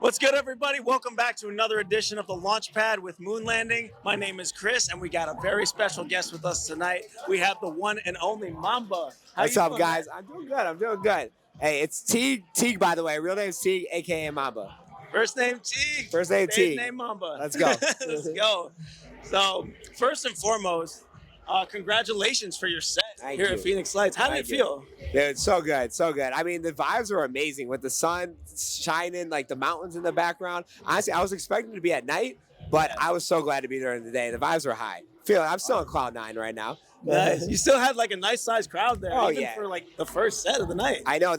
What's good, everybody? Welcome back to another edition of the Launchpad with Lvnding. My name is Chris, and we got a very special guest with us tonight. We have the one and only MAMBA. What's up, guys? I'm doing good. Hey, it's Teague, by the way. Real name's Teague, a.k.a. MAMBA. First name Teague. First name Teague. Name MAMBA. Let's go. Let's go. So, first and foremost, congratulations for your set here at Phoenix Lights. How did it feel? Dude, so good. I mean, the vibes were amazing with the sun shining, like the mountains in the background. Honestly, I was expecting to be at night, but I was so glad to be during the day. The vibes were high. I'm still on cloud 9 right now. Nice. You still had like a nice sized crowd there, for like the first set of the night. I know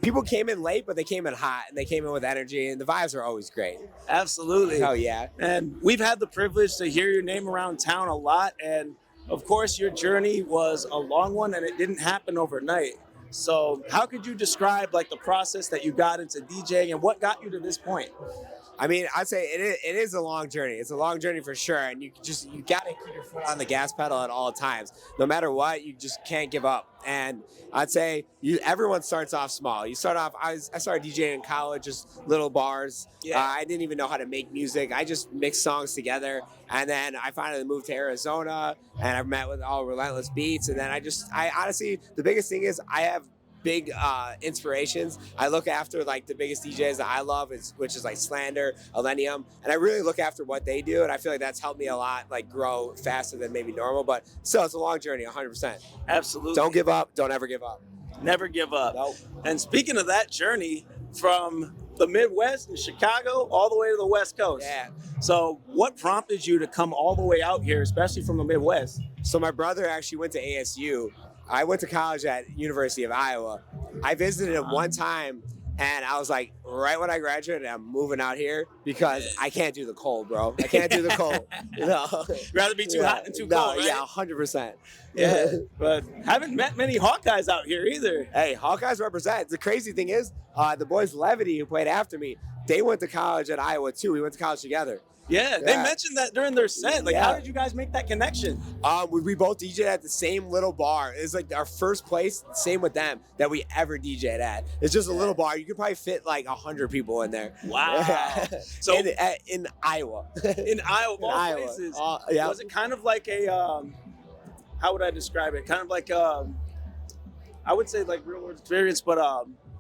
people came in late, but they came in hot and they came in with energy, and the vibes are always great. Absolutely. Hell yeah. And we've had the privilege to hear your name around town a lot, and of course your journey was a long one and it didn't happen overnight. So how could you describe like the process that you got into DJing and what got you to this point? I mean, I'd say it is a long journey. It's a long journey for sure. And you got to keep your foot on the gas pedal at all times. No matter what, you just can't give up. And I'd say everyone starts off small. You start off, I started DJing in college, just little bars. Yeah. I didn't even know how to make music. I just mixed songs together. And then I finally moved to Arizona and I met with all Relentless Beats. And then I honestly, the biggest thing is I have big inspirations. I look after like the biggest DJs that I love, which is like Slander, Lvnding, and I really look after what they do, and I feel like that's helped me a lot, like grow faster than maybe normal. But still, it's a long journey, 100%. Absolutely. Don't give up. Don't ever give up. Never give up. Nope. And speaking of that journey from the Midwest and Chicago all the way to the West Coast. Yeah. So what prompted you to come all the way out here, especially from the Midwest? So my brother actually went to ASU. I went to college at University of Iowa. I visited him one time, and I was like, right when I graduated, I'm moving out here because I can't do the cold, bro. I can't do the cold. No. You'd rather be too hot than too cold, right? Yeah, 100%. Yeah, but haven't met many Hawkeyes out here either. Hey, Hawkeyes represent. The crazy thing is, the boys Lvnding, who played after me, they went to college at Iowa too. We went to college together. Yeah, they mentioned that during their set. Like, how did you guys make that connection? We both DJed at the same little bar. It's like our first place, same with them, that we ever DJed at. It's just a little bar. You could probably fit like 100 people in there. Wow. So in Iowa. In Iowa, of all places. Was it kind of like a, how would I describe it? Kind of like, I would say like real world experience, but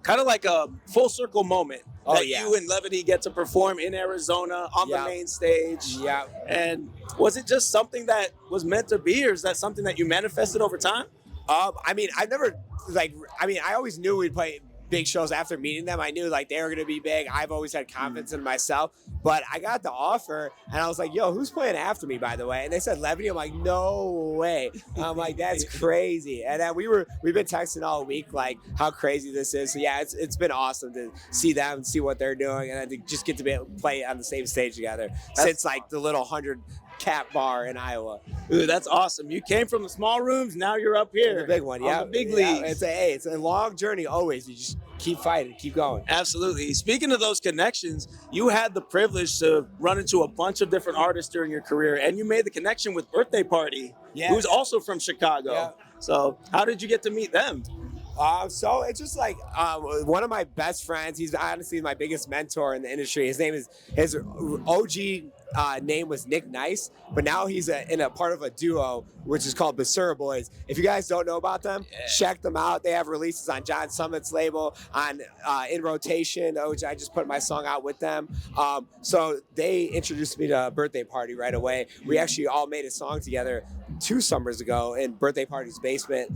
kind of like a full circle moment. You and Lvnding get to perform in Arizona on the main stage. Yeah. And was it just something that was meant to be, or is that something that you manifested over time? I mean, I always knew we'd play big shows after meeting them. I knew like they were going to be big. I've always had confidence in myself, but I got the offer and I was like, yo, who's playing after me, by the way? And they said Lvnding. I'm like, no way. I'm like, that's crazy. And then we've been texting all week, like how crazy this is. So yeah, it's been awesome to see them, see what they're doing, and then to just get to be able to play on the same stage together since like the little 100 cap bar in Iowa. Ooh, that's awesome. You came from the small rooms, now you're up here. The big one, yeah. The big leagues. It's a long journey always. You just keep fighting, keep going. Absolutely. Speaking of those connections, you had the privilege to run into a bunch of different artists during your career, and you made the connection with Birthday Party, who's also from Chicago. Yeah. So how did you get to meet them? So it's just like one of my best friends. He's honestly my biggest mentor in the industry. His OG name was Nick Nice, but now he's in a part of a duo which is called Basura Boys. If you guys don't know about them, check them out. They have releases on John Summit's label, on In Rotation, which I just put my song out with them. So they introduced me to Birthday Party right away. We actually all made a song together 2 summers ago in Birthday Party's basement.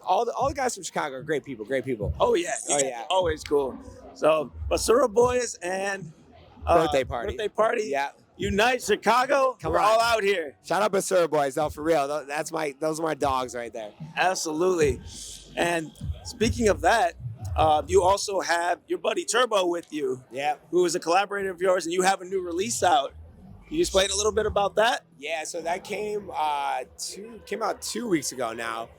All the guys from Chicago are great people. Oh yeah. Always cool. So Basura Boys and Birthday Party. Yeah. Unite Chicago. We're all out here. Shout out Basura Boys, though, for real. Those are my dogs right there. Absolutely. And speaking of that, you also have your buddy Turbo with you. Yeah. Who is a collaborator of yours, and you have a new release out. Can you explain a little bit about that? Yeah, so that came out 2 weeks ago now.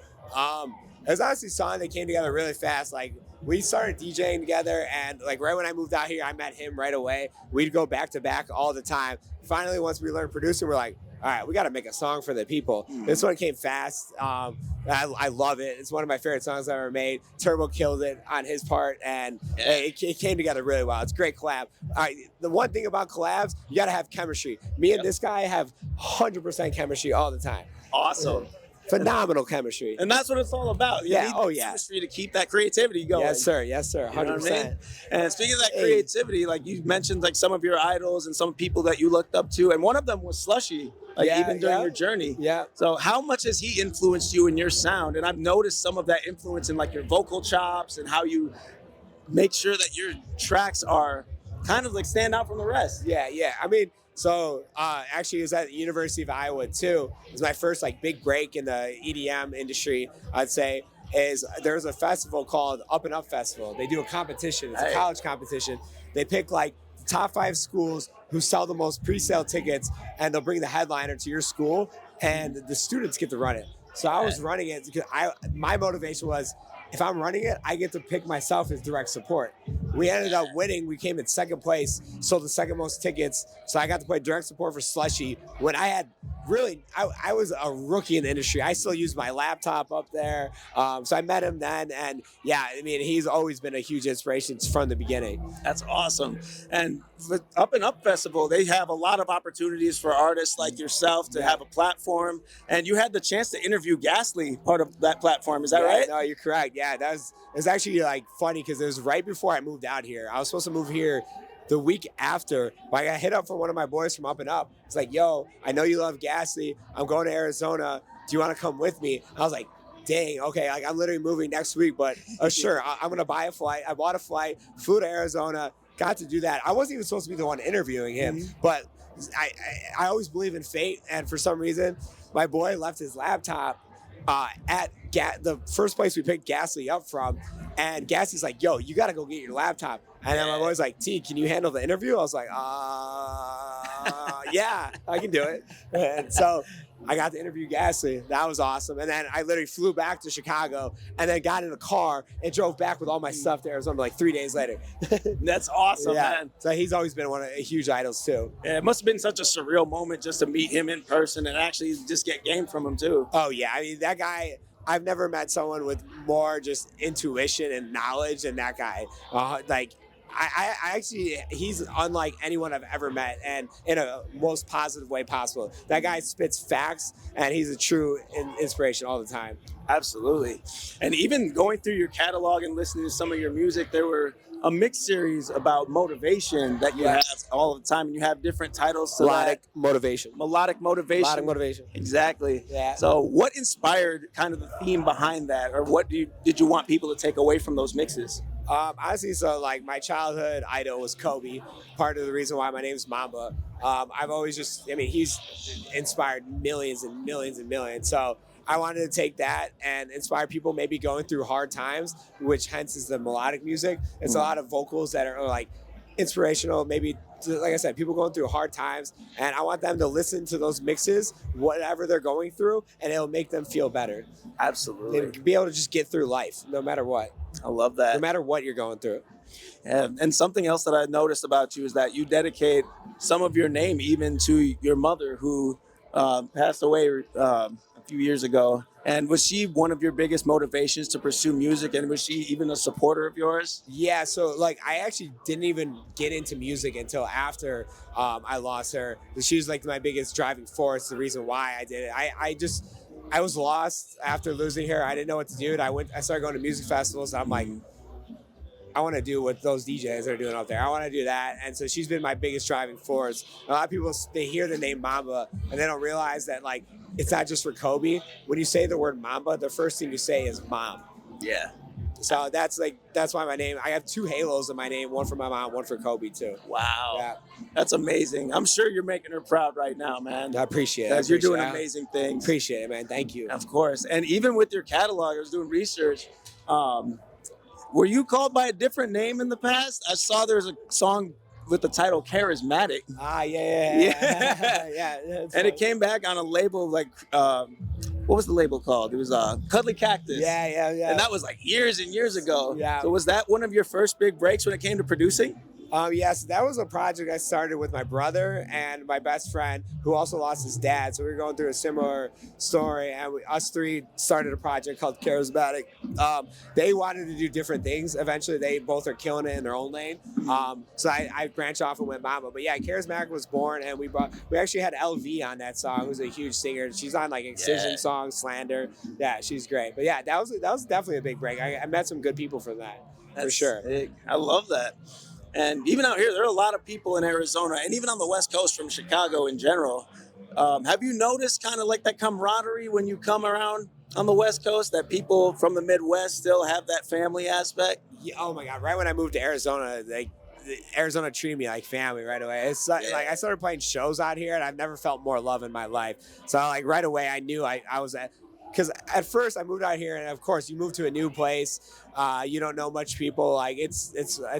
It was honestly a song that came together really fast. Like, we started DJing together, and like right when I moved out here, I met him right away. We'd go back to back all the time. Finally, once we learned producing, we're like, all right, we got to make a song for the people. This one came fast. I love it. It's one of my favorite songs I've ever made. Turbo killed it on his part, and it came together really well. It's a great collab. The one thing about collabs, you got to have chemistry. Me and this guy have 100% chemistry all the time. Awesome. Phenomenal chemistry. And that's what it's all about. You need chemistry to keep that creativity going. Yes, sir. 100%. You know what I mean? And speaking of that creativity, like you mentioned, like some of your idols and some people that you looked up to, and one of them was Slushy, even during your journey. Yeah. So how much has he influenced you in your sound? And I've noticed some of that influence in like your vocal chops and how you make sure that your tracks are kind of like stand out from the rest. Yeah. I mean, so actually it was at the University of Iowa too. It was my first like big break in the EDM industry, I'd say. There's a festival called Up and Up Festival. They do a competition. It's a college competition. They pick like the top 5 schools who sell the most pre-sale tickets, and they'll bring the headliner to your school, and the students get to run it. So I was running it because my motivation was, if I'm running it, I get to pick myself as direct support. We ended up winning. We came in second place, sold the second most tickets. So I got to play direct support for Slushy when I had I was a rookie in the industry. I still use my laptop up there. So I met him then. And yeah, I mean, he's always been a huge inspiration from the beginning. That's awesome. And the Up and Up Festival, they have a lot of opportunities for artists like yourself to have a platform. And you had the chance to interview Ghastly, part of that platform. Is that right? No, you're correct. Yeah, it was actually like funny because it was right before I moved out here. I was supposed to move here the week after, but I got hit up from one of my boys from Up and Up. It's like, yo, I know you love Ghastly. I'm going to Arizona. Do you want to come with me? I was like, dang, okay, like I'm literally moving next week, but sure, I'm going to buy a flight. I bought a flight, flew to Arizona, got to do that. I wasn't even supposed to be the one interviewing him, but I always believe in fate, and for some reason, my boy left his laptop at the first place we picked Ghastly up from, and Ghastly's like, yo, you got to go get your laptop. And then my boy's like, T, can you handle the interview? I was like, yeah, I can do it. And so I got to interview Ghastly. That was awesome. And then I literally flew back to Chicago and then got in a car and drove back with all my stuff to Arizona like 3 days later. That's awesome, man. So he's always been one of the huge idols too. Yeah, it must have been such a surreal moment just to meet him in person and actually just get game from him too. Oh, yeah. I mean, that guy, I've never met someone with more just intuition and knowledge than that guy. I actually, he's unlike anyone I've ever met, and in a most positive way possible. That guy spits facts, and he's a true inspiration all the time. Absolutely. And even going through your catalog and listening to some of your music, there were a mixed series about motivation that you have all the time, and you have different titles to Melodic Motivation. Melodic Motivation. Melodic Motivation. Exactly. Yeah. So what inspired kind of the theme behind that, or what did you want people to take away from those mixes? Honestly, so like my childhood idol was Kobe. Part of the reason why my name is MAMBA. I've always he's inspired millions and millions and millions. So I wanted to take that and inspire people maybe going through hard times, which hence is the melodic music. It's a lot of vocals that are like inspirational, maybe, like I said, people going through hard times, and I want them to listen to those mixes, whatever they're going through, and it'll make them feel better. Absolutely. And be able to just get through life, no matter what. I love that. No matter what you're going through. And something else that I noticed about you is that you dedicate some of your name even to your mother, who passed away a few years ago. And was she one of your biggest motivations to pursue music? And was she even a supporter of yours? Yeah, so like I actually didn't even get into music until after I lost her. She was like my biggest driving force, the reason why I did it. I was lost after losing her. I didn't know what to do. I started going to music festivals. I'm like, I want to do what those DJs are doing out there. I want to do that. And so she's been my biggest driving force. A lot of people, they hear the name MAMBA and they don't realize that like, it's not just for Kobe. When you say the word MAMBA, the first thing you say is mom. Yeah. So that's why my name, I have 2 halos in my name, one for my mom, one for Kobe too. Wow. Yeah. That's amazing. I'm sure you're making her proud right now, man. I appreciate it. Because you're doing amazing things. Appreciate it, man. Thank you. Of course. And even with your catalog, I was doing research. Were you called by a different name in the past? I saw there's a song with the title Charismatic. Yeah. And it came back on a label like, what was the label called? It was Cuddly Cactus. Yeah. And that was like years and years ago. Yeah. So was that one of your first big breaks when it came to producing? Yes, that was a project I started with my brother and my best friend, who also lost his dad. So we were going through a similar story, and us three started a project called Charismatic. They wanted to do different things. Eventually, they both are killing it in their own lane. So I branched off and went MAMBA. But yeah, Charismatic was born, and we actually had LV on that song, who's a huge singer. She's on like Excision songs, Slander. Yeah, she's great. But yeah, that was definitely a big break. I met some good people from that. That's for sure. Sick. I love that. And even out here, there are a lot of people in Arizona, and even on the West Coast from Chicago in general. Have you noticed kind of like that camaraderie when you come around on the West Coast, that people from the Midwest still have that family aspect? Yeah, oh my God! Right when I moved to Arizona, Arizona treated me like family right away. It's like I started playing shows out here, and I've never felt more love in my life. So like right away, I knew I was at. Because at first I moved out here, and of course you move to a new place, you don't know much people. Like it's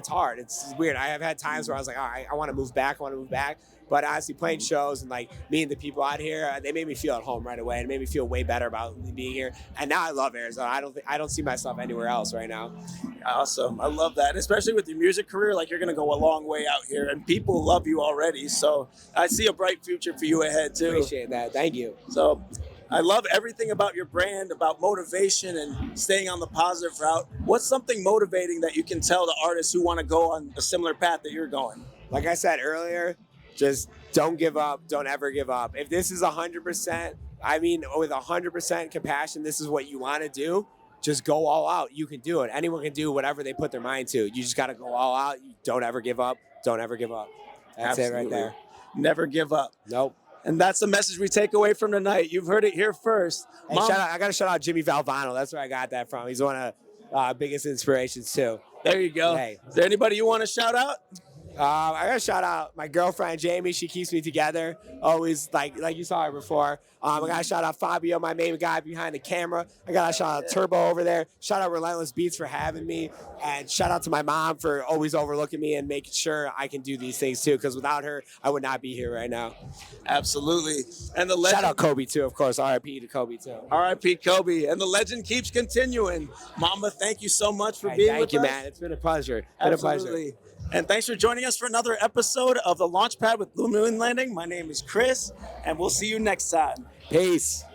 hard. It's weird. I have had times where I was like, I want to move back. But honestly, playing shows and like meeting the people out here, they made me feel at home right away, and made me feel way better about being here. And now I love Arizona. I don't see myself anywhere else right now. Awesome. I love that, especially with your music career. Like, you're gonna go a long way out here, and people love you already. So I see a bright future for you ahead too. Appreciate that. Thank you. So I love everything about your brand, about motivation and staying on the positive route. What's something motivating that you can tell the artists who want to go on a similar path that you're going? Like I said earlier, just don't give up. Don't ever give up. If this is 100%, I mean, with 100% compassion, this is what you want to do, just go all out. You can do it. Anyone can do whatever they put their mind to. You just got to go all out. You don't ever give up. Don't ever give up. That's Absolutely. it right there. Never give up. Nope. And that's the message we take away from tonight. You've heard it here first. Hey, I got to shout out Jimmy Valvano. That's where I got that from. He's one of biggest inspirations too. There you go. Hey. Is there anybody you want to shout out? I gotta shout out my girlfriend Jamie. She keeps me together. Always like you saw her before. I gotta shout out Fabio, my main guy behind the camera. I gotta shout out Turbo over there. Shout out Relentless Beats for having me, and shout out to my mom for always overlooking me and making sure I can do these things too. Because without her, I would not be here right now. Absolutely. And the legend. Shout out Kobe too, of course. R.I.P. to Kobe too. R.I.P. Kobe. And the legend keeps continuing. Mamba, thank you so much for being with us. Thank you, man. It's been a pleasure. Absolutely. And thanks for joining us for another episode of The Launchpad with Lvnding. My name is Chris, and we'll see you next time. Peace.